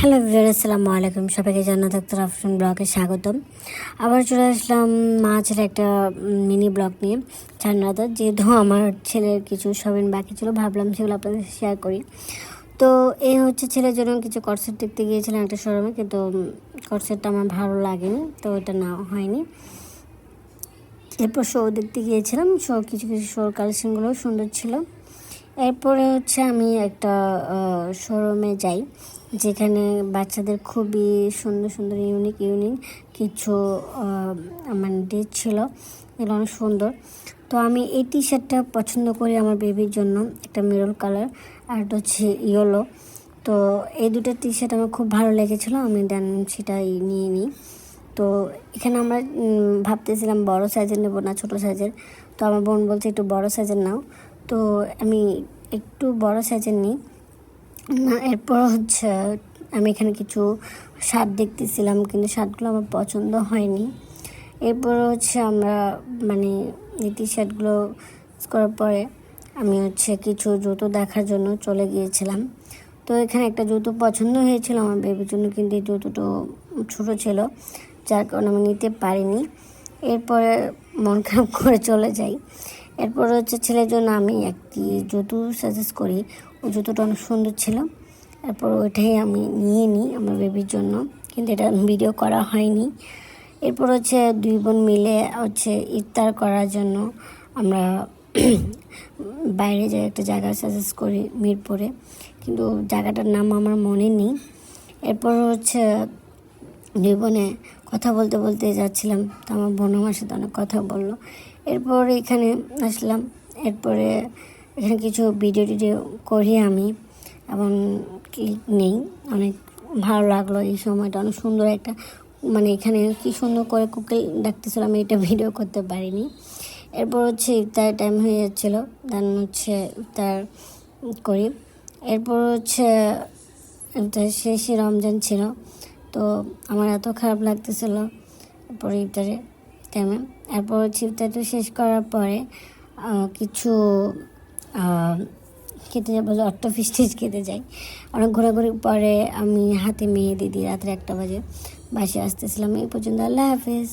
Hello viewer, আসসালামু আলাইকুম। সবাইকে জান্নাত আক্তার আফরিন ব্লগে স্বাগতম। আবার চলে আসলাম মা ছেলে একটা মিনি ব্লগ নিয়ে জান্নাত। যেহেতু আমার ছেলের কিছু শপিং বাকি ছিল, ভাবলাম সেগুলো আপনাদের শেয়ার করি। তো এই হচ্ছে ছেলের জন্য কিছু কটসেট দেখতে গিয়েছিলাম একটা শোরুমে, কিন্তু কটসেটটা আমার ভালো লাগেনি, তো এটা নেওয়া হয়নি। এরপর শো দেখতে গিয়েছিলাম, কিছু শোর কালেকশনগুলো সুন্দর ছিল। এরপরে হচ্ছে আমি একটা শোরুমে যাই, যেখানে বাচ্চাদের খুবই সুন্দর সুন্দর ইউনিক কিছু মানে ড্রেস ছিল, এগুলো অনেক সুন্দর। তো আমি এই টি শার্টটা পছন্দ করি আমার বেবির জন্য, একটা মেরুন কালার আর একটা হচ্ছে ইয়েলো। তো এই দুটো টি শার্ট আমার খুব ভালো লেগেছিলো, আমি দেন সেটাই নিয়ে নিই। তো এখানে আমরা ভাবতেছিলাম বড় সাইজের নেব না ছোট সাইজের। তো আমার বোন বলছে একটু বড় সাইজের নাও, তো আমি একটু বড় সাইজের নিই না। এরপর হচ্ছে আমি এখানে কিছু শার্ট দেখতেছিলাম, কিন্তু শার্টগুলো আমার পছন্দ হয়নি। এরপর হচ্ছে আমরা মানে এই টি শার্টগুলো করার পরে আমি হচ্ছে কিছু জুতো দেখার জন্য চলে গিয়েছিলাম। তো এখানে একটা জুতো পছন্দ হয়েছিল আমার বেবির জন্য, কিন্তু এই জুতোটা ছোটো ছিল, যার কারণে আমি নিতে পারিনি। এরপরে মন খারাপ করে চলে যাই। এরপর হচ্ছে ছেলের জন্য আমি একটি জুতো সাজেস্ট করি, ওই জুতোটা অনেক সুন্দর ছিল। এরপর ওইটাই আমি নিয়ে নিই আমার বেবির জন্য, কিন্তু এটা ভিডিও করা হয়নি। এরপর হচ্ছে দুই বোন মিলে হচ্ছে ইফতার করার জন্য আমরা বাইরে যাই, একটা জায়গা সাজেস্ট করি মিরপুরে, কিন্তু জায়গাটার নাম আমার মনে নেই। এরপর হচ্ছে দুই বোনে কথা বলতে বলতে যাচ্ছিলাম, তো আমার বোন আমার সাথে অনেক কথা বললো। এরপর এখানে আসলাম, এরপরে এখানে কিছু ভিডিও করি আমি, এমন কি নেই, অনেক ভালো লাগলো এই সময়টা, অনেক সুন্দর একটা মানে এখানে কি সুন্দর করে কোকিল ডাকতেছিল, আমি এটা ভিডিও করতে পারিনি। এরপর হচ্ছে ইফতার টাইম হয়ে যাচ্ছিলো, দেন হচ্ছে ইফতার করি। এরপর হচ্ছে ইফতার শেষে রমজান ছিল, তো আমার এত খারাপ লাগতেছিল এরপরে ইফতারে টাইমে। এরপর হচ্ছে ইফতারটা শেষ করার পরে কিছু খেতে যাবো, অট্ট ফিস্টিজ খেতে যাই। অনেক ঘোরাঘুরির পরে আমি হাতে মেহেদি দিই, রাত্রে 1টা বাজে বাসে আসতেছিলাম। এই পর্যন্ত, আল্লাহ হাফিজ।